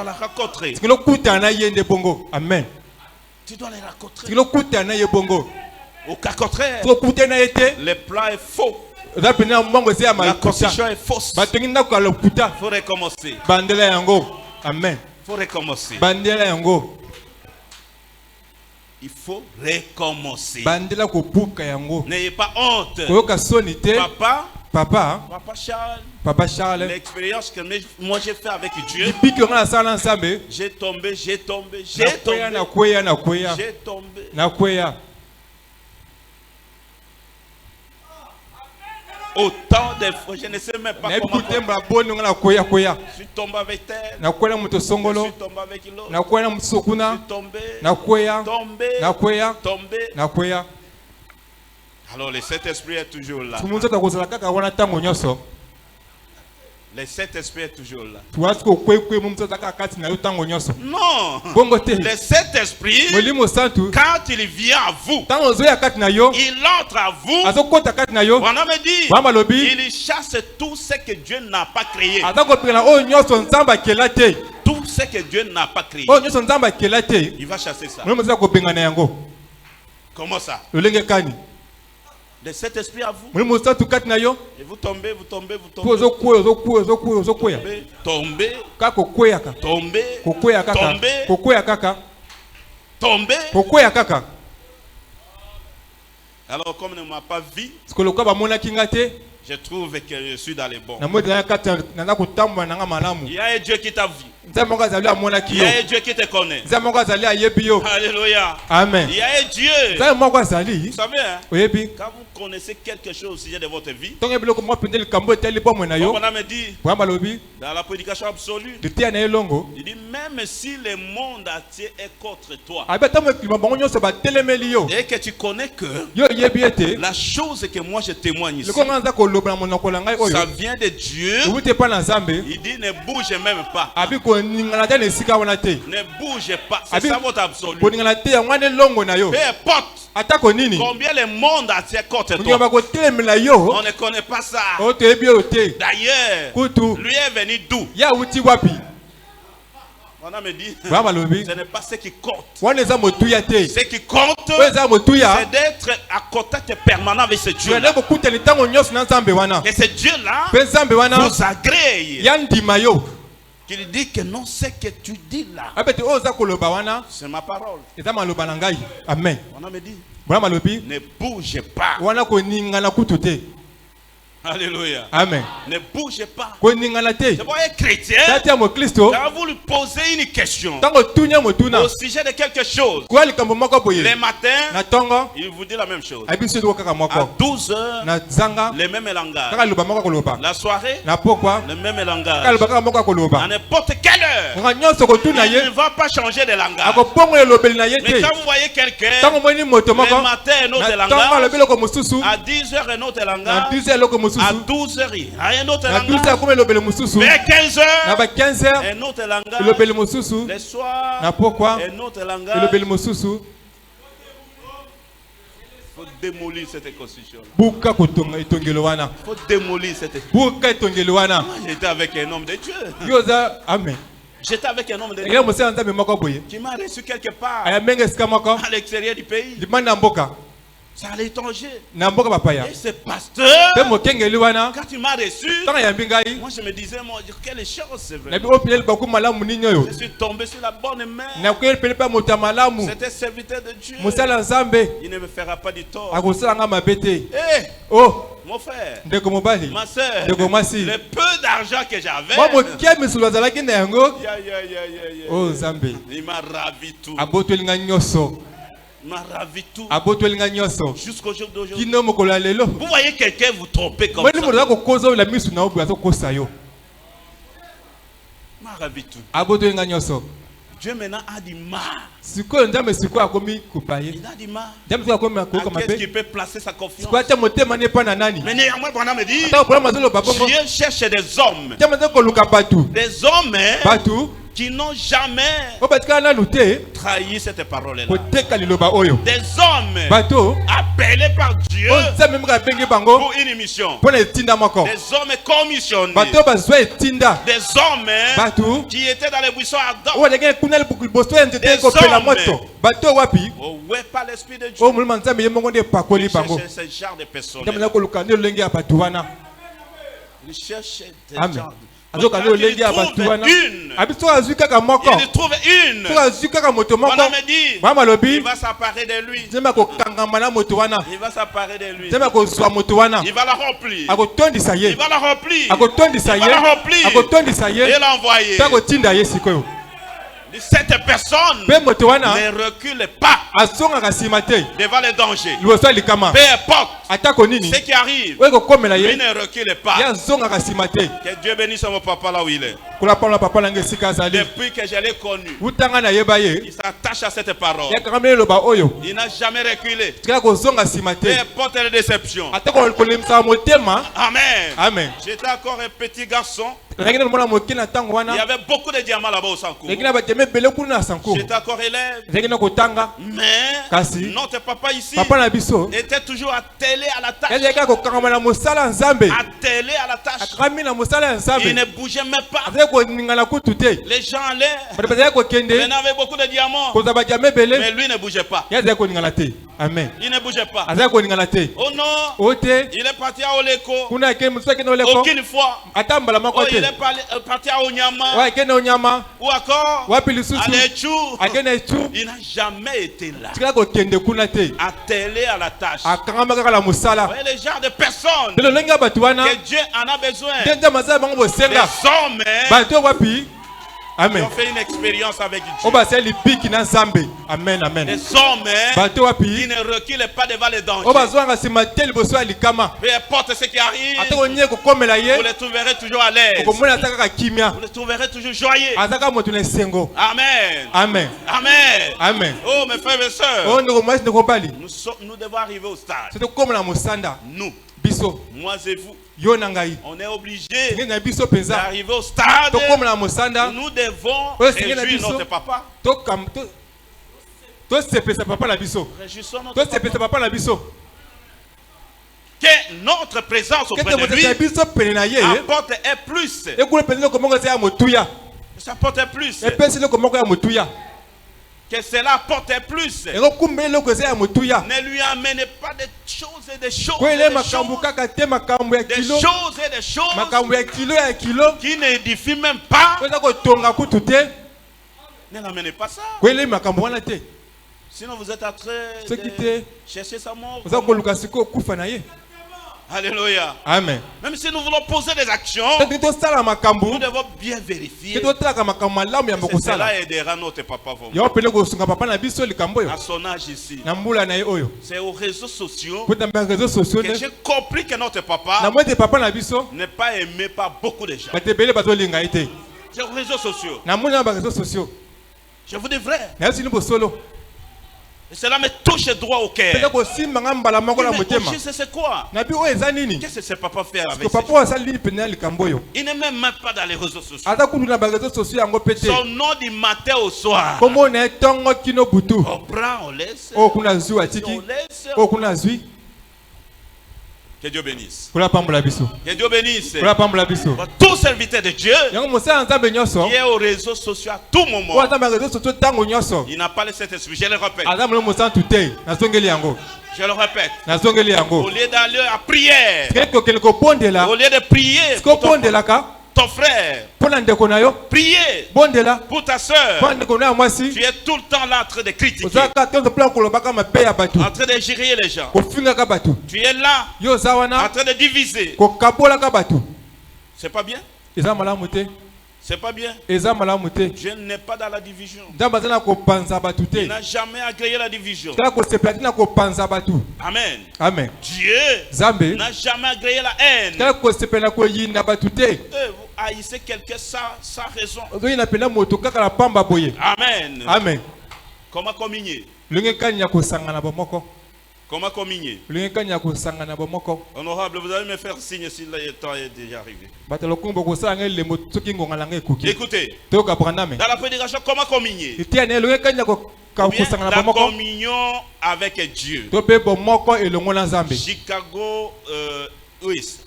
la rencontrer. Amen. Tu dois les rencontrer. Au cas contraire, le plan est faux. La constitution est fausse. Il faut recommencer. Amen. Il faut recommencer. Il faut recommencer. N'ayez pas honte. Papa Charles, l'expérience que moi j'ai fait avec Dieu, j'ai tombé. Autant de fois, je ne sais même pas comment. Je suis tombé avec terre. Je suis tombé avec l'autre. Je suis tombé. Alors le Saint-Esprit est toujours là. Le Saint-Esprit est toujours là. Non. Le Saint-Esprit, quand il vient à vous, il entre à vous. On me dit, il chasse tout ce que Dieu n'a pas créé. Tout ce que Dieu n'a pas créé. Il va chasser ça. Comment ça? De cet esprit à vous. Et vous tombez. Alors comme ne m'a pas vu, je trouve que je suis dans les bons. Il y a un Dieu qui t'a vu. Il y a un Dieu qui te connaît. Alléluia. Amen. Il y a un Dieu. Vous savez, hein, quand vous connaissez quelque chose au sujet de votre vie, on me dit, dans la prédication absolue, il dit même si le monde entier est contre toi, et que tu connais que la chose que moi je témoigne ici, ça vient de Dieu, il dit ne bouge même pas. Ne bougez pas, c'est ça votre absolu. Peu importe combien le monde entier contre toi, on ne connaît pas ça. D'ailleurs, lui est venu d'où? On a me dit, ce n'est pas ce qui compte. Ce qui compte, c'est d'être à contact permanent avec ce Dieu-là. Et ce Dieu-là vous agrée. Qu'il dit que non, ce que tu dis là, c'est ma parole. Amen. On a me dit, ne bougez pas. Alléluia. Amen. Ne bougez pas. C'est pour un chrétien. Quand vous lui posez une question au sujet de quelque chose, le matin, il vous dit la même chose. À 12 heures, le même langage. La soirée, le même langage. À n'importe quelle heure, il ne va pas changer de langage. Mais quand vous voyez quelqu'un, le matin, un autre langage. À 10 heures, un autre langage. À 12 heures, un autre langage. Vers 15 heures, un autre langage. Le soir, un autre langage. Il faut démolir cette constitution. Il faut démolir cette constitution. J'étais avec un homme de Dieu. Amen. J'étais avec un homme de Dieu qui m'a reçu quelque part à l'extérieur du pays. C'est à l'étranger. Et ce pasteur, quand il m'a reçu, moi je me disais, quelle chance c'est vrai. Je suis tombé sur la bonne main. C'était serviteur de Dieu. Il ne me fera pas du tort. Hey, mon frère, ma soeur, le peu d'argent que j'avais, il m'a ravi tout. M'a ravi tout. Jusqu'au jour d'aujourd'hui. Vous voyez quelqu'un vous tromper comme ça. M'a ravi tout. Dieu maintenant a du mal. Il a du mal. Qu'est-ce qui peut placer sa confiance? Mais néanmoins, on me dit, Dieu cherche des hommes. Des hommes qui n'ont jamais trahi cette parole-là. Des hommes appelés par Dieu pour une mission. Des hommes commissionnés. Des hommes qui étaient dans les buissons ardents. Des hommes où est pas l'esprit de Dieu. Il cherchait ce genre de personnes. Il cherchait des gens. Il trouve une. On me dit, il va s'apparer de lui. Il va s'apparer de lui. Il va la remplir. Il va la remplir. Il va la remplir. Et l'envoyer. Cette personne ne recule pas devant les dangers. Peu importe ce qui arrive, lui ne recule pas. Que Dieu bénisse mon papa là où il est. Depuis que je l'ai connu, il s'attache à cette parole. Il n'a jamais reculé. Peu importe les déceptions. Amen. J'étais encore un petit garçon. Il y avait beaucoup de diamants là-bas au Sankou. J'étais encore élève. Mais notre papa ici était toujours attelé à la tâche. Attelé à la tâche. Il ne bougeait même pas. Les gens allaient. Il avait beaucoup de diamants. Mais lui ne bougeait pas. Amen. Il ne bougeait pas. Oh non. Il est parti à Oleko. Aucune fois. Il est parti à Onyama. Ou encore à Nechou. Il n'a jamais été là. Attelé à la tâche. Voyez les genres de personnes que Dieu en a besoin. Des hommes. Amen. Ils ont fait une expérience avec Dieu. Amen. Des hommes qui ne reculent pas devant les dangers. Peu importe ce qui arrive, vous les trouverez toujours à l'aise. Vous les trouverez toujours joyeux. Amen. Oh mes frères et sœurs, nous devons arriver au stade. Nous, moi et vous, on est obligé d'arriver au stade où nous devons réjouir notre papa. Réjouissons notre papa. Que notre présence auprès de lui apporte un plus. Ça apporte un plus. Que cela apporte un plus. Ne lui amenez pas des choses et des choses. Des choses qui n'édifient même pas. Ne l'amenez pas ça. Sinon vous êtes en train de chercher sa mort. Alléluia. Amen. Même si nous voulons poser des actions, nous devons bien vérifier. Cela aidera notre papa. À son âge ici. C'est aux réseaux sociaux que j'ai compris que notre papa n'est pas aimé par beaucoup de gens. C'est aux réseaux sociaux. Je vous dis vrai. Et cela me touche droit au cœur. C'est quoi? Qu'est-ce que ce papa fait avec ça? Il n'est même pas dans les réseaux sociaux. Son nom du matin au soir. On prend, on laisse. On laisse. Que Dieu bénisse. Que Dieu bénisse. Tout serviteur de Dieu qui est aux réseaux sociaux à tout moment, il n'a pas laissé cet esprit. Je le répète. Au lieu d'aller à prière, au lieu de prier ton frère, prier pour ta soeur, tu es tout le temps là en train de critiquer, en train de gérer les gens. Tu es là en train de diviser. C'est pas bien? C'est pas bien. Je n'ai pas dans la division. Il n'a jamais agréé la division. Amen. Dieu n'a jamais agréé la haine. Vous haïssez quelqu'un sans raison. Amen. Comment communier? Comment communier? Honorable, vous allez me faire signe si le temps est déjà arrivé. Écoutez, dans la prédication, comment communier? La communion avec Dieu. Chicago, US.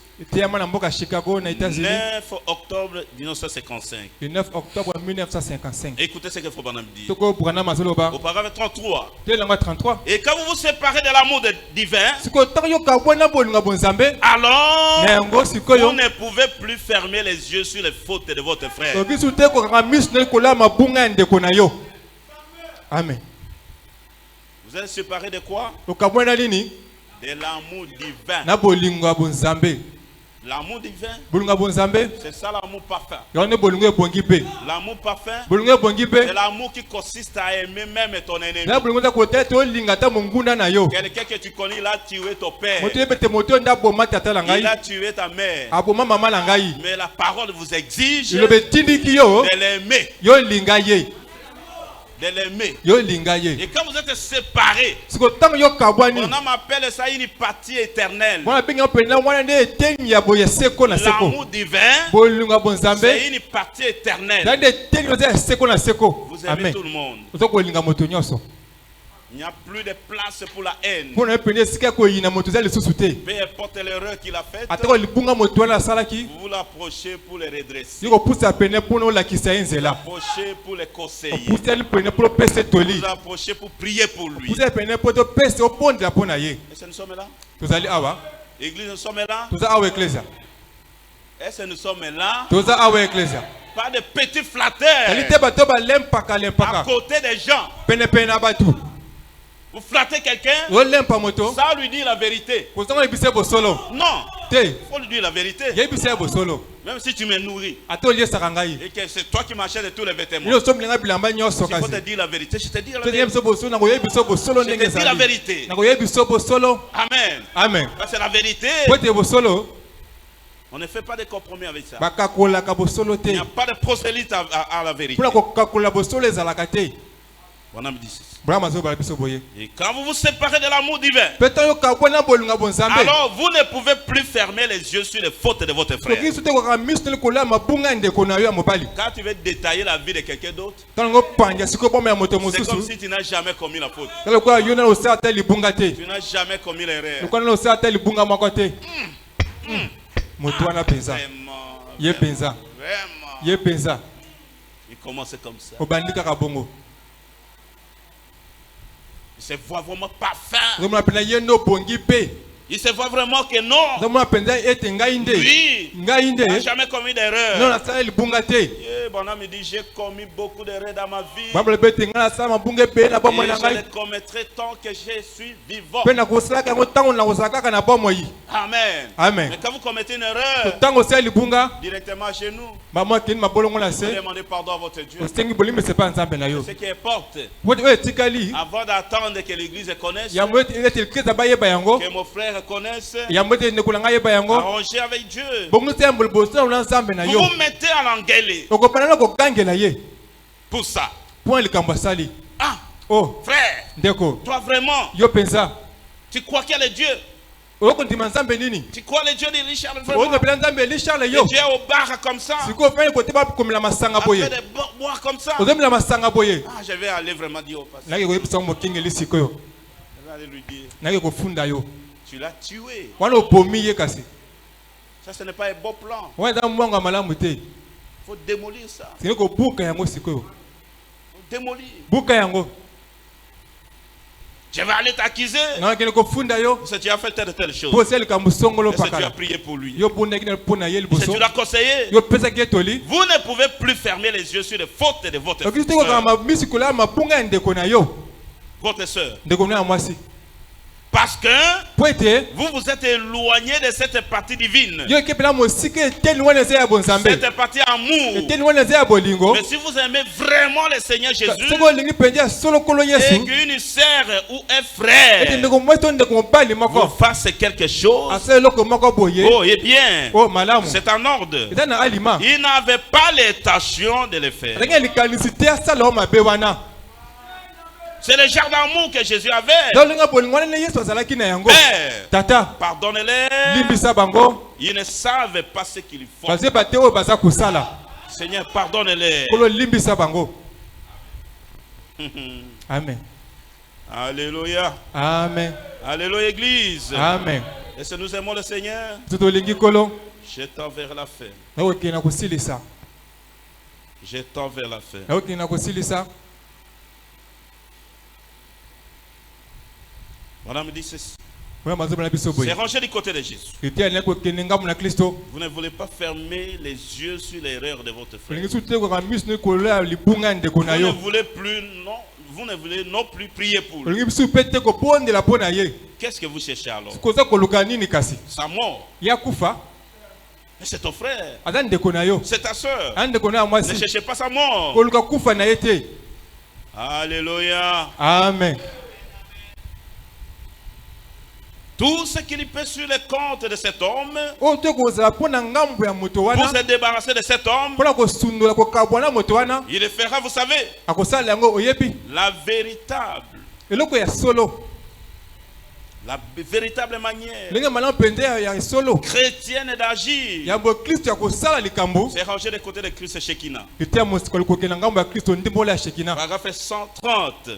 9 octobre 1955. Le 9 octobre 1955. Écoutez ce que Branham dit. Au paragraphe 33. 33. Et quand vous vous séparez de l'amour divin, alors vous ne pouvez plus fermer les yeux sur les fautes de votre frère. Amen. Vous êtes séparés de quoi? De l'amour divin. L'amour divin, c'est ça l'amour parfait. L'amour parfait, c'est l'amour qui consiste à aimer même ton ennemi. Quelqu'un que tu connais, il a tué ton père, il a tué ta mère, mais la parole vous exige de l'aimer. De l'aimer. Et quand vous êtes séparés, on m'appelle ça une partie éternelle. L'amour divin, c'est une partie éternelle. Vous aimez tout le monde. Il n'y a plus de place pour la haine. Peu importe l'erreur qu'il a faite, vous l'approchez pour le redresser. Vous l'approchez pour le conseiller. Vous l'approchez pour prier pour lui. Est-ce que nous sommes là? Église, nous sommes là? Est-ce que nous sommes là? Pas de petits flatteurs à côté des gens. Vous flattez quelqu'un, ça lui dit la vérité. Non, il faut lui dire la vérité. Même si tu me nourris et que c'est toi qui m'achètes tous les vêtements, il faut te dire la vérité. Je te dis la vérité. Je te dis la vérité. Amen. Amen. C'est la vérité. On ne fait pas de compromis avec ça. Il n'y a pas de prosélyte à la vérité. Et quand vous vous séparez de l'amour divin, alors vous ne pouvez plus fermer les yeux sur les fautes de votre frère. Quand tu veux détailler la vie de quelqu'un d'autre, c'est comme si tu n'as jamais commis la faute. Tu n'as jamais commis l'erreur. Vraiment. Il commence comme ça. Il se voit vraiment parfait. Il se voit vraiment que non. Lui, il n'a jamais commis d'erreur. Bon homme dit, j'ai commis beaucoup d'erreurs dans ma vie. Et je les commettrai tant que je suis vivant. Amen. Amen. Mais quand vous commettez une erreur, directement chez nous, vous demandez pardon à votre Dieu. Ce qui importe, avant d'attendre que l'église connaisse, que mon frère connaisse, arranger avec Dieu. Vous vous mettez à l'engueuler pour ça. Ah, frère, toi vraiment, tu crois qu'il y a le Dieu? Tu crois le Dieu de Richard? Le Dieu est au bar comme ça, après de boire comme ça. Ah, je vais aller vraiment dire au pasteur. Je vais aller lui dire, tu l'as tué. Ça, ce n'est pas un bon plan. Il faut démolir ça. Il faut démolir. Je vais aller t'accuser. Parce que tu as fait telle chose. Parce que tu as prié pour lui. Parce que tu l'as conseillé. Vous ne pouvez plus fermer les yeux sur les fautes de votre soeur. Parce que vous vous êtes éloigné de cette partie divine. Cette partie amour. Mais si vous aimez vraiment le Seigneur Jésus, et qu'une sœur ou un frère vous fasse quelque chose, oh, et bien, c'est en ordre. Il n'avait pas l'intention de le faire. C'est le genre d'amour que Jésus avait. Père, Tata, pardonnez-les. Ils ne savent pas ce qu'ils font. Seigneur, pardonne-les. Amen. Alléluia. Amen. Alléluia, Église. Amen. Et si nous aimons le Seigneur, je tends vers la fin. Je tends vers la fin. Voilà, me dit ceci. C'est rangé du côté de Jésus. Vous ne voulez pas fermer les yeux sur l'erreur de votre frère. Vous ne voulez non plus prier pour lui. Qu'est-ce que vous cherchez alors? Sa mort. Mais c'est ton frère. C'est ta soeur. Ne cherchez pas sa mort. Alléluia. Amen. Tout ce qu'il peut sur les comptes de cet homme, pour se débarrasser de cet homme, il le fera, vous savez, la véritable manière chrétienne d'agir. C'est rangé de côté de Christ et Shekinah. Paragraphe 130.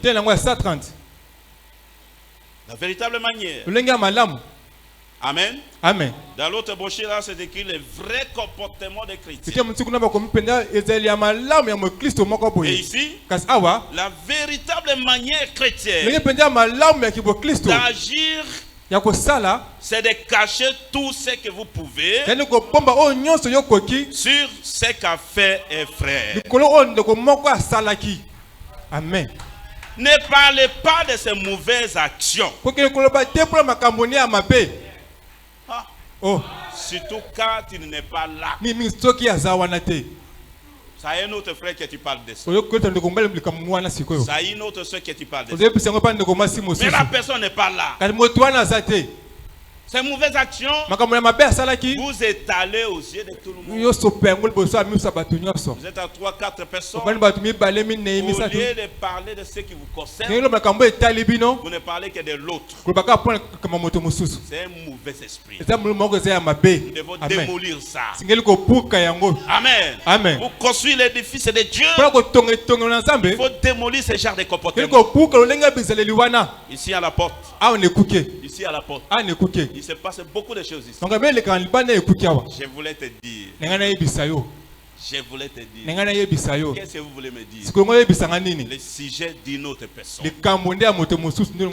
La véritable manière. Amen. Amen. Dans l'autre brochure là, c'est écrit le vrai comportement des chrétiens. Et ici, la véritable manière chrétienne d'agir, c'est de cacher tout ce que vous pouvez sur ce qu'a fait un frère. Amen. Ne parlez pas de ces mauvaises actions. Surtout quand il n'est pas là. Ça a un autre frère qui tu parles de ça. Ça a une autre soeur qui tu parles de ça. Mais la personne n'est pas là. Ces mauvaises actions, vous étalez aux yeux de tout le monde. Vous êtes à 3-4 personnes. Au lieu de parler de ce qui vous concerne, vous ne parlez que de l'autre. C'est un mauvais esprit. Nous devons démolir ça. Amen. Amen. Pour construire l'édifice de Dieu, il faut démolir ce genre de comportement. Ici à la porte. Ici à la porte. Il se passe beaucoup de choses ici. Je voulais te dire. Je voulais te dire. Qu'est-ce que vous voulez me dire? Le sujet d'une autre personne.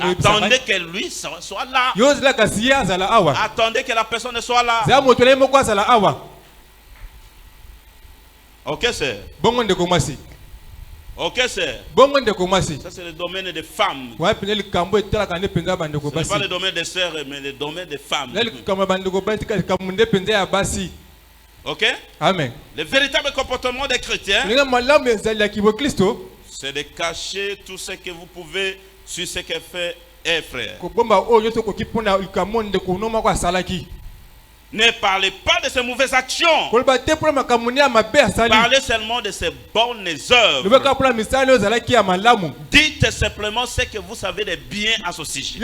Attendez que lui soit là. Attendez que la personne soit là. Ok, c'est. Ok, c'est. Ça, c'est le domaine des femmes. Ce n'est pas le domaine des sœurs, mais le domaine des femmes. Ok? Amen. Le véritable comportement des chrétiens, c'est de cacher tout ce que vous pouvez sur ce que fait un frère. Ne parlez pas de ces mauvaises actions. Parlez seulement de ces bonnes œuvres. Dites simplement ce que vous savez de bien à ce sujet.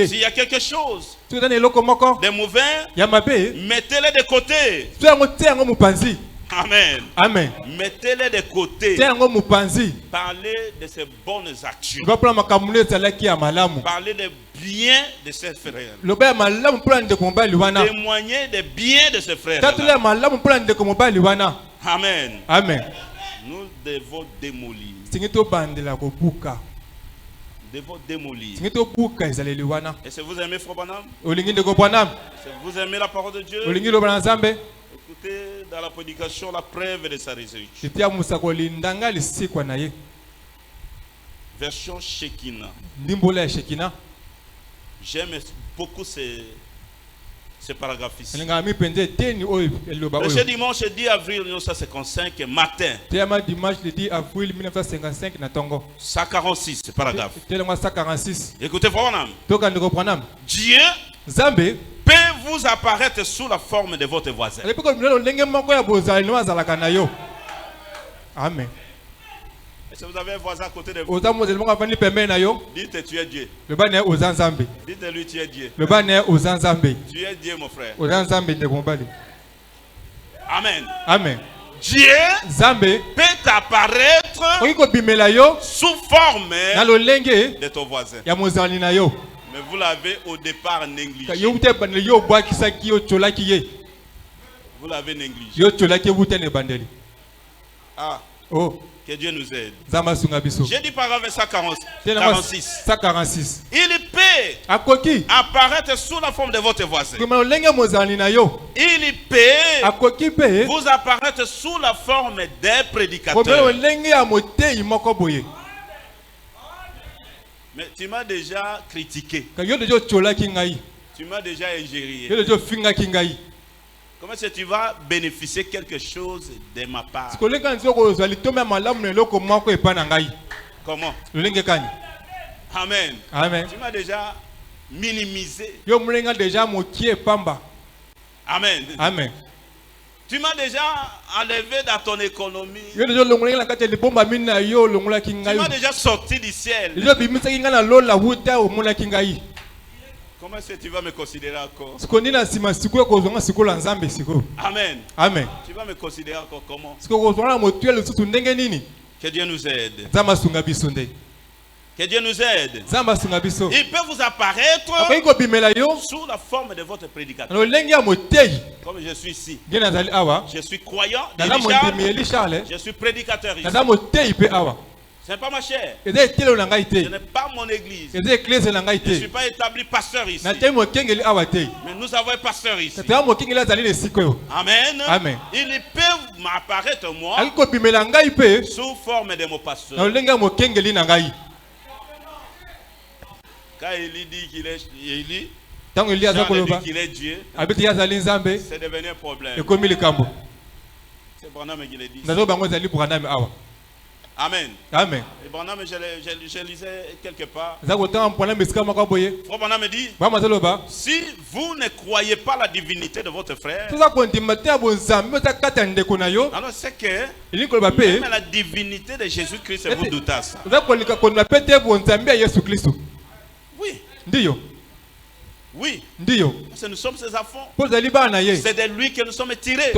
S'il y a quelque chose de mauvais, mettez-les de côté. Amen. Amen. Mettez-les de côté. Parlez de ces bonnes actions. Parlez de bien de ces frères. Témoignez de bien de ces frères. Amen. Amen. Nous devons démolir. Devons démolir. Et si vous aimez Frère Branham, si vous aimez la parole de Dieu, écoutez dans la prédication la preuve de sa résurrection. Version Shekinah. J'aime beaucoup ces paragraphes ici. Le dimanche 10 avril 1955 matin. 146 paragraphe. Écoutez, Branham. Dieu peut vous apparaître sous la forme de votre voisin. Si vous avez un voisin à côté de vous, dites tu es Dieu. Dites-lui tu es Dieu. Tu es Dieu, mon frère. Amen. Amen. Dieu peut apparaître sous forme de ton voisin. Mais vous l'avez au départ négligé. Vous l'avez négligé. Ah. Oh. Que Dieu nous aide. J'ai dit par verset 46. Il peut apparaître sous la forme de votre voisin. Il peut vous apparaître sous la forme des prédicateurs. Mais tu m'as déjà critiqué. Tu m'as déjà ingéré. Comment est-ce que tu vas bénéficier quelque chose de ma part? Comment? Amen. Amen. Tu m'as déjà minimisé. Amen. Amen. Tu m'as déjà enlevé dans ton économie. Tu m'as déjà sorti du ciel. Comment est-ce que tu vas me considérer encore? Amen. Amen. Tu vas me considérer encore comment? Que Dieu nous aide. Que Dieu nous aide. Il peut vous apparaître sous la forme de votre prédicateur. Comme je suis ici. Je suis croyant. Je suis prédicateur ici. Ce n'est pas ma chair. Ce n'est pas mon église. Je ne suis pas établi pasteur ici. Mais nous avons un pasteur ici. Amen. Amen. Il peut m'apparaître moi sous forme de mon pasteur. Quand il dit qu'il est Dieu, c'est devenu un problème. C'est Branham qui l'a dit. Amen. Amen. Et Branham, je lisais quelque part. Branham dit, si vous ne croyez pas la divinité de votre frère, alors c'est que même la divinité de Jésus-Christ vous doute à ça. Oui. Oui. Parce que nous sommes ses enfants. C'est de lui que nous sommes tirés.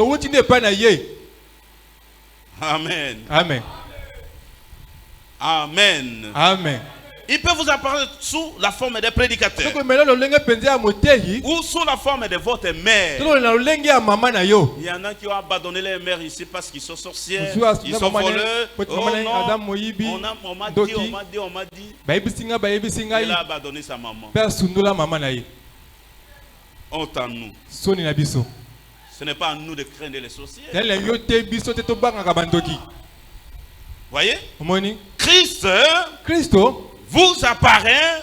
Amen. Amen. Amen. Amen. Il peut vous apparaître sous la forme des prédicateurs ou sous la forme de votre mère. Il y en a qui ont abandonné leur mère ici parce qu'ils sont sorciers, ils sont voleurs. Oh non, on m'a dit. Il a abandonné sa maman. Honte à nous. Ce n'est pas à nous de craindre les sorciers. Voyez? Christ vous apparaît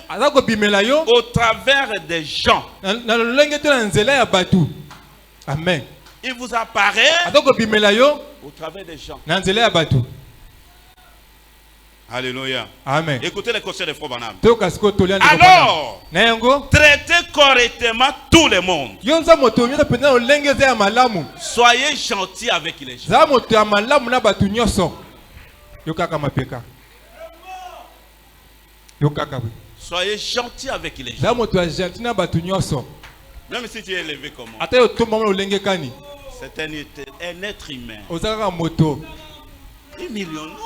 au travers des gens. Amen. Il vous apparaît au travers des gens. Alléluia. Amen. Écoutez les conseils de Frère Branham. Alors, traitez correctement tout le monde. Soyez gentils avec les gens. Soyez gentils avec les gens. Même si tu es élevé comment? C'est un être humain. 1 million, non.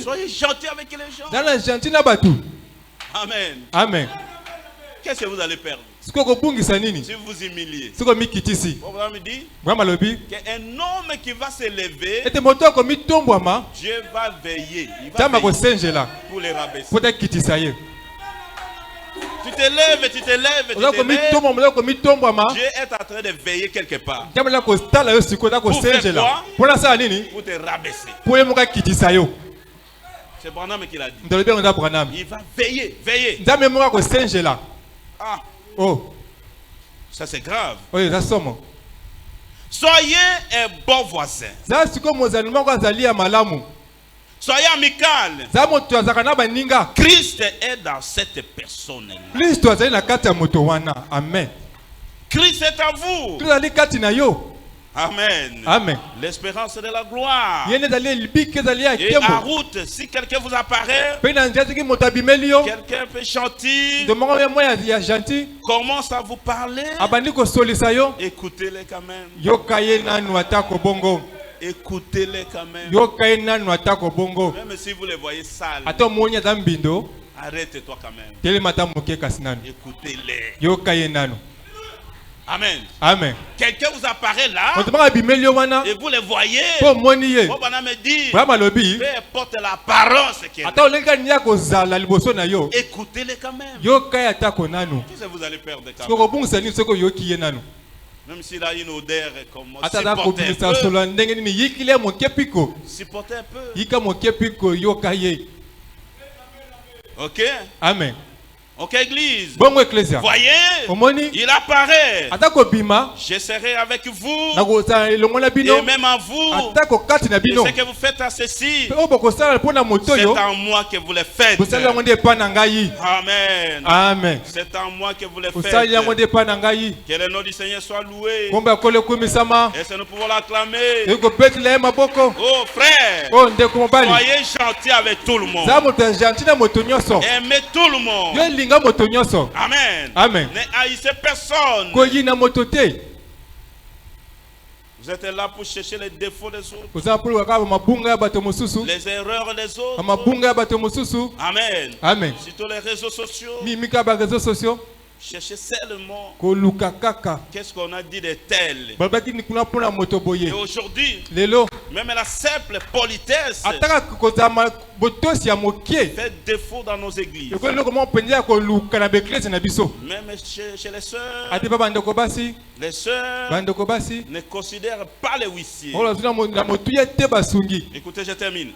Soyez gentils avec les gens. Amen. Amen. Qu'est-ce que vous allez perdre si vous vous humiliez? Abraham dit qu'un homme qui va s'élever, Dieu va veiller. Il va veiller pour les rabaisser. Tu t'élèves. Dieu est en train de veiller quelque part. Pour faire quoi? Pour te rabaisser. C'est Branham qui l'a dit. Il va veiller. Ah. Oh. Ça c'est grave. Oui, soyez un bon voisin. Soyez amical. Christ est dans cette personne. Amen. Christ est en vous. Amen. Amen. L'espérance de la gloire. Et en route, si quelqu'un vous apparaît, quelqu'un peut chanter, commence à vous parler, écoutez-les quand même. Écoutez-les quand même. Même si vous les voyez sales, arrête-toi quand même. Écoutez-les. Amen. Amen. Quelqu'un vous apparaît là et vous les voyez. Me dit, peu importe l'apparence qu'il a, écoutez-les quand même. Qu'est-ce que vous allez perdre quand même? Même s'il a une odeur comme supportez un peu. Ok. Amen. Ok, église. Voyez, il apparaît. Je serai avec vous. Et même à vous. Et ce que vous faites à ceci, c'est en moi que vous le faites. Amen. Amen. C'est en moi que vous le faites. Que le nom du Seigneur soit loué. Et nous pouvons l'acclamer. Oh frère, soyez gentils avec tout le monde. Aimez tout le monde. Amen. Amen. Ne haïssez personne. Vous êtes là pour chercher les défauts des autres, les erreurs des autres. Amen. Amen. Surtout les réseaux sociaux. Cherchez seulement qu'est-ce qu'on a dit de tel. Et aujourd'hui, même la simple politesse fait défaut dans nos églises. Même chez les sœurs, ne considèrent pas les huissiers. Écoutez, je termine.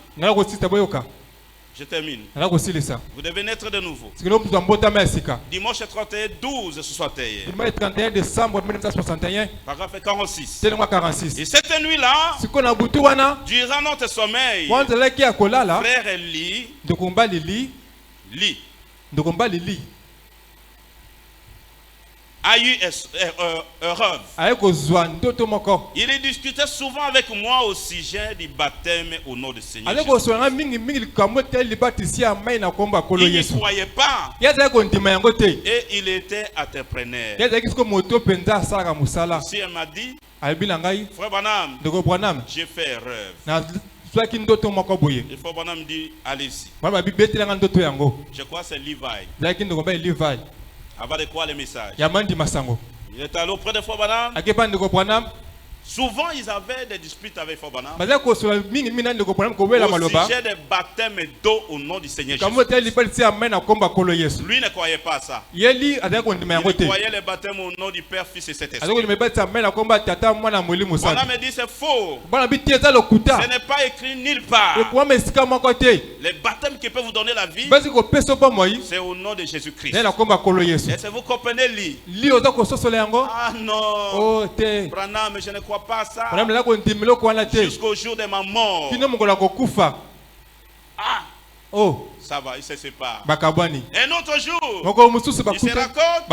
Je termine. Vous devez naître de nouveau. Dimanche 31, 12, 61. Paragraphe 46. Et cette nuit-là, durant notre sommeil, frère lit a eu un rêve. Il discutait souvent avec moi au sujet du baptême au nom du Seigneur Jésus. Il ne croyait pas. Et il était entrepreneur. Si elle m'a dit, frère Branham, j'ai fait un rêve. Il faut Branham dit, allez-y. Je crois que c'est Levi. Avant de croire les messages. Il est allé auprès de Frère Branham. Souvent, ils avaient des disputes avec Frère Branham au sujet des baptêmes d'eau au nom du Seigneur Jésus. Lui ne croyait pas à ça. Il croyait les baptêmes au nom du Père, Fils et Saint-Esprit. Branham me dit c'est faux. Ce n'est pas écrit nulle part. Les baptêmes qui peuvent vous donner la vie, c'est au nom de Jésus-Christ. Est-ce que vous comprenez lui? Ah non. Branham, je ne crois pas ça. Jusqu'au jour de ma mort. Ah. Oh. Ça va, il se sépare. Un autre jour, ils se racontent,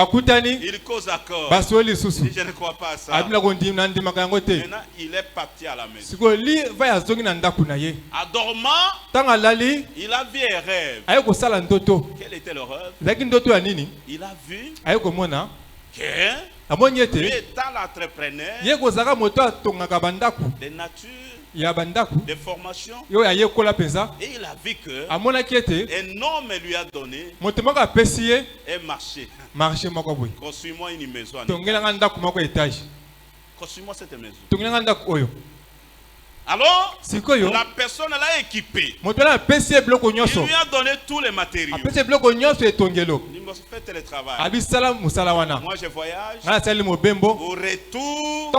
ils causent accord. Je ne crois pas à ça. Maintenant, il est parti à la maison. En dormant, il a vu un rêve. Quel était le rêve? Il a vu que lui étant l'entrepreneur de nature, de formation, et il a vu que un homme lui a donné un marché. Construis-moi une maison. Construis-moi cette maison. Alors, la personne l'a équipé. Il lui a donné tous les matériaux. Il m'a fait le travail. Moi, je voyage. Au retour,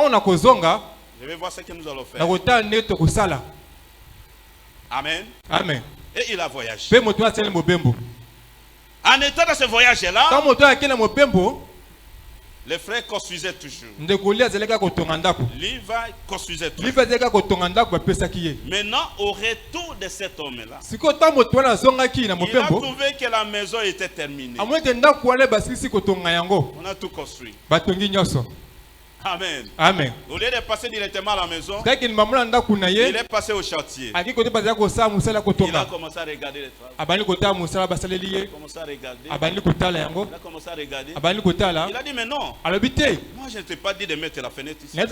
je vais voir ce que nous allons faire. Amen. Amen. Et il a voyagé. En étant dans ce voyage-là, les frères construisaient toujours. Levi construisait toujours. Maintenant, au retour de cet homme-là, il a trouvé que la maison était terminée. On a tout construit. Amen. Amen. Au lieu de passer directement à la maison, il est passé au chantier. Il a commencé à regarder les travaux. Il a commencé à regarder. Il a commencé à regarder. Il a dit mais non. Moi je ne t'ai pas dit de mettre la fenêtre ici. Même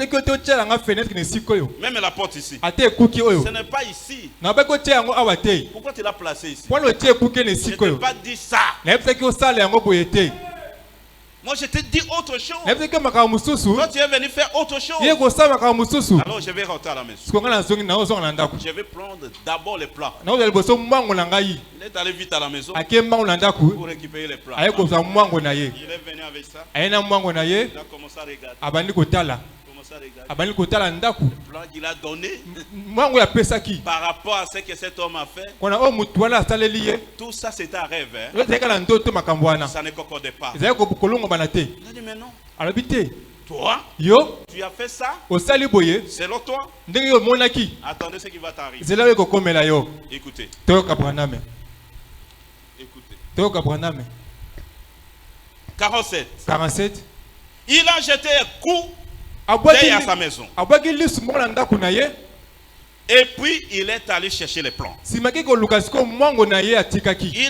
la porte ici. Ce n'est pas ici. Pourquoi tu l'as placé ici? Je ne t'ai pas dit ça. Moi je t'ai dit autre chose. Toi tu es venu faire autre chose. Alors je vais rentrer à la maison. Je vais prendre d'abord les plats. Il est allé vite à la maison pour récupérer les plats. Il est venu avec ça. Il a commencé à regarder. Le plan qu'il a donné par rapport à ce que cet homme a fait, tout ça c'était un rêve. Ça ne concordait pas. Il a dit mais non. Toi, tu as fait ça selon toi. Attendez ce qui va t'arriver. Écoutez. Écoutez. 47. Il a jeté un coup à sa maison. Et puis il est allé chercher les plans. Il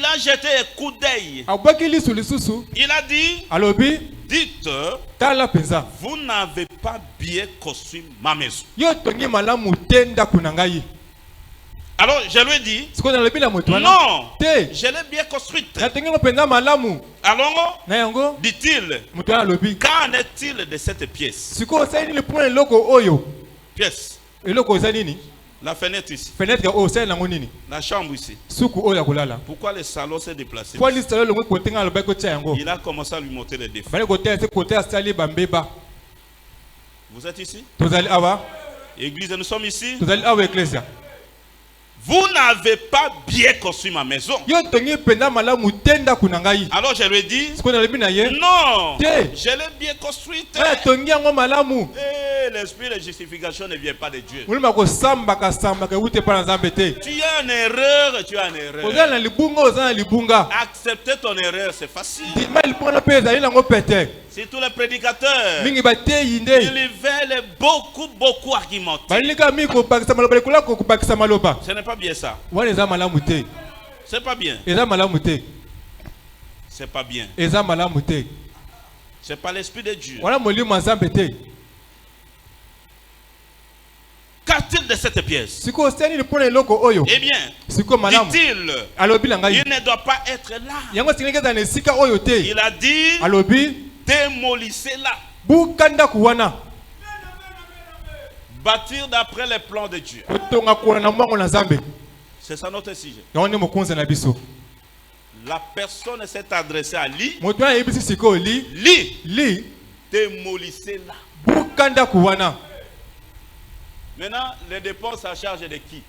a jeté un coup d'œil. Il a dit, dites, vous n'avez pas bien construit ma maison. Alors je lui ai dit, non, je l'ai bien construite. Alors, dit-il, qu'en est-il de cette pièce? Pièce. La fenêtre ici. La chambre ici. Pourquoi le salon s'est déplacé? Il a commencé à lui montrer les défauts. Vous êtes ici? Église, nous sommes ici. Vous n'avez pas bien construit ma maison. Alors je lui ai dit, non, je l'ai bien construite. L'esprit de justification ne vient pas de Dieu. Tu as une erreur, tu as une erreur. Accepter ton erreur, c'est facile. Si tous les prédicateurs, ils veulent beaucoup argumenter. Ce n'est pas bien ça. C'est pas bien. C'est pas bien. C'est pas l'esprit de Dieu. Qu'a-t-il de cette pièce? Eh bien, dit-il, il ne doit pas être là. Il a dit, démolissez-la. Bâtir d'après les plans de Dieu. C'est ça notre sujet. La personne s'est adressée à lui. Démolissez-la. Maintenant, les dépenses à charge de qui?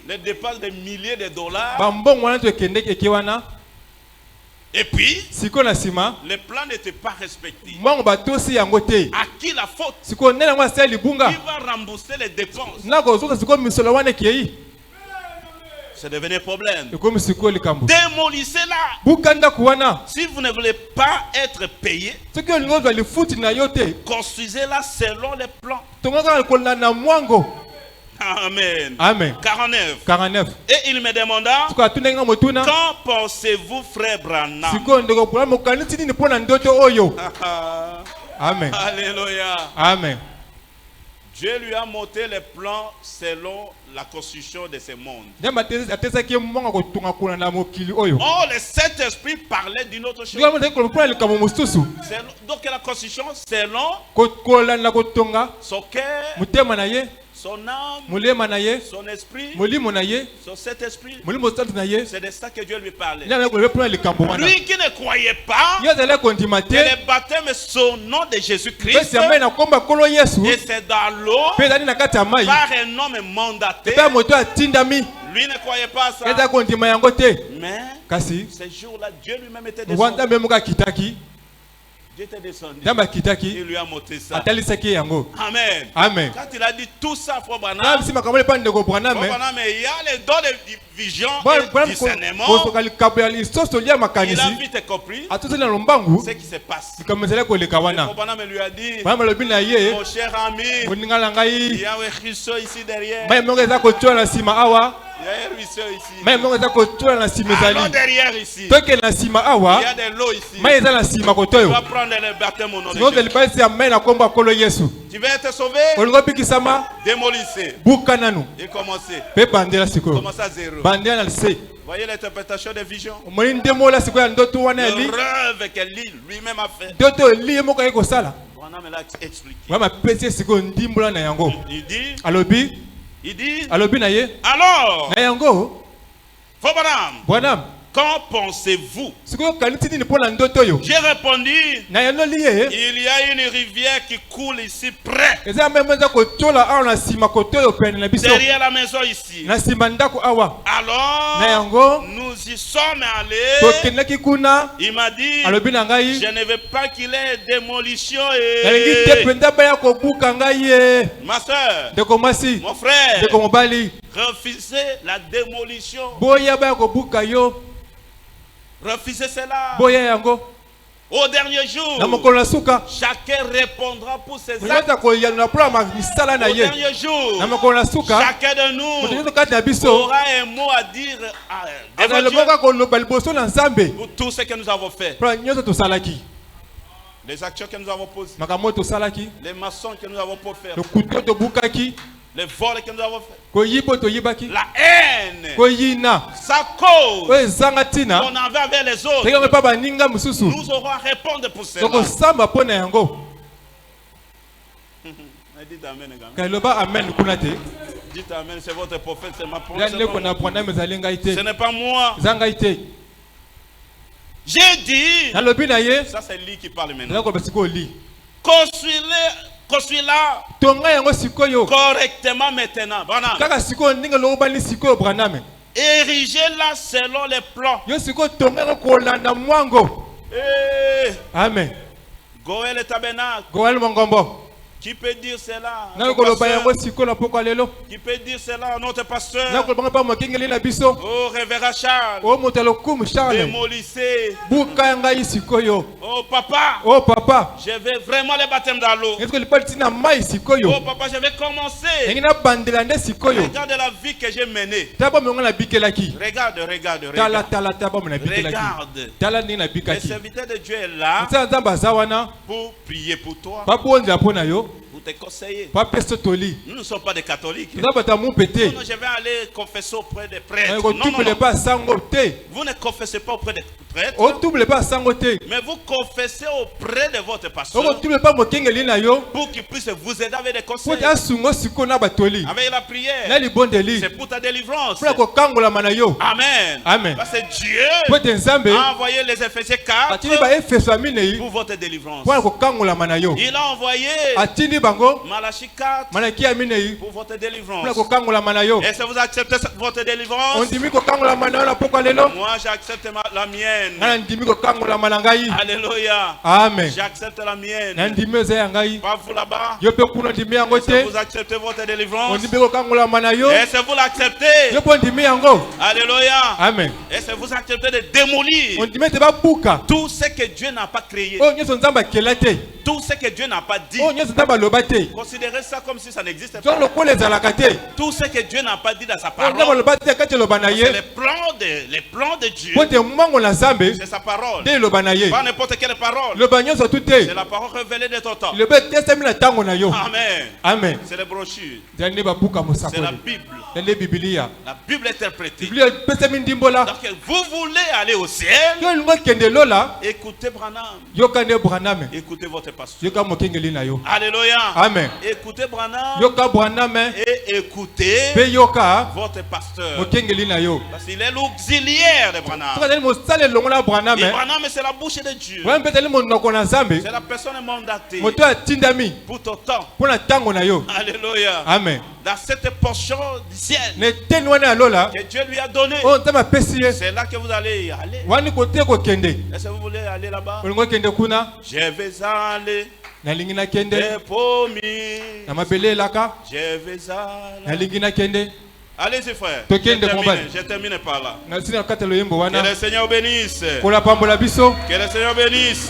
Les dépenses de milliers de dollars. Et puis, les plans n'étaient pas respectés. À qui la faute? Qui va rembourser les dépenses? C'est devenu un problème. Démolissez-la. Si vous ne voulez pas être payé, construisez-la selon les plans. Amen. Amen. 49. Et il me demanda, quand pensez-vous, frère Branham? Amen. Alléluia. Amen. Dieu lui a monté les plans selon la construction de ce monde. Oh, le Saint-Esprit parlait d'une autre chose. Donc la construction selon son cœur, son âme, son esprit, son Saint-Esprit. C'est de ça que Dieu lui parlait. Lui qui ne croyait pas que le baptême est au nom de Jésus-Christ, et c'est dans l'eau par un homme mandaté. Lui ne croyait pas ça. Mais ce jour-là, Dieu lui-même était descendu. Dieu était descendu. Il lui a montré ça. Amen. Amen. Quand il a dit tout ça, Frère Branham, il y a les dons de vision et discernement. Il a vite compris ce qui se passe. Frère Branham lui a dit, mon cher ami, il y a un ruisseau ici derrière. Il y a un ruisseau ici. Alors derrière ici, il y a des lots ici. Tu vas prendre le baptême au nom de Jésus. Tu vas être sauvé. Démolissez. Et commencez. Commencez à zéro. Voyez l'interprétation des visions. Le rêve que lui-même a fait. Branham l'a expliqué. Il dit, alors, Frère Branham, qu'en pensez-vous? J'ai répondu, il y a une rivière qui coule ici près. Derrière la maison ici. Alors, nous y sommes allés. Il m'a dit, je ne veux pas qu'il y ait démolition. Ma soeur, mon frère, refusez la démolition. Refusez cela. Au dernier jour, chacun répondra pour ses actes. Au dernier jour, chacun de nous aura un mot à dire pour tout ce que nous avons fait. Les actions que nous avons posées, les maçons que nous avons pour faire, les vols que nous avons fait, la haine, sa cause qu'on avait avec les autres, nous aurons à répondre pour cela. Dites amen, c'est votre prophète, c'est ma prophète. Ce n'est pas moi. J'ai dit, ça c'est lui qui parle maintenant. Construis-la correctement maintenant. Érigez-la selon les plans. Amen. Goël et Tabernacle. Qui peut dire cela? Qui peut dire cela à notre pasteur? Oh, révérend Charles. Démolissez. Oh, papa. Je vais vraiment les baptêmes dans l'eau. Oh, papa, je vais commencer. Regarde la vie que j'ai menée. Regarde. Le serviteur de Dieu est là pour prier pour toi. Pour te conseiller. Nous ne sommes pas des catholiques. Non, je vais aller confesser auprès des prêtres. Non. Vous ne confessez pas auprès des prêtres. Mais vous confessez auprès de votre pasteur pour qu'il puisse vous aider avec des conseils. Avec la prière. C'est pour ta délivrance. Amen. Parce que Dieu a envoyé les Éphésiens 4 pour votre délivrance. Il a envoyé Malachie 4 pour votre délivrance. Est-ce que vous acceptez votre délivrance? Moi j'accepte la mienne. Alléluia. Amen. J'accepte la mienne. Pas vous là-bas. Est-ce que vous acceptez votre délivrance? Est-ce que vous l'acceptez? Alléluia. Amen. Est-ce que vous acceptez de démolir tout ce que Dieu n'a pas créé? Tout ce que Dieu n'a pas dit. Considérez ça comme si ça n'existait pas. Tout ce que Dieu n'a pas dit dans sa parole, c'est les plans de Dieu. C'est sa parole. Pas n'importe quelle parole. C'est la parole révélée de ton temps. Amen. C'est les brochures. C'est la Bible. La Bible interprétée. Donc vous voulez aller au ciel, écoutez Branham. Écoutez votre pasteur. Alléluia. Amen. Écoutez Branham et écoutez votre pasteur. Parce qu'il est lourd. auxiliaire de Branham. Et Branham, c'est la bouche de Dieu. C'est la personne mandatée pour ton temps. Alléluia. Amen. Dans cette portion du ciel que Dieu lui a donné, c'est là que vous allez aller. Est-ce que vous voulez aller là-bas? Je vais aller. Je vais aller. Allez-y frère, je termine par là. Que le Seigneur bénisse. Que le Seigneur bénisse.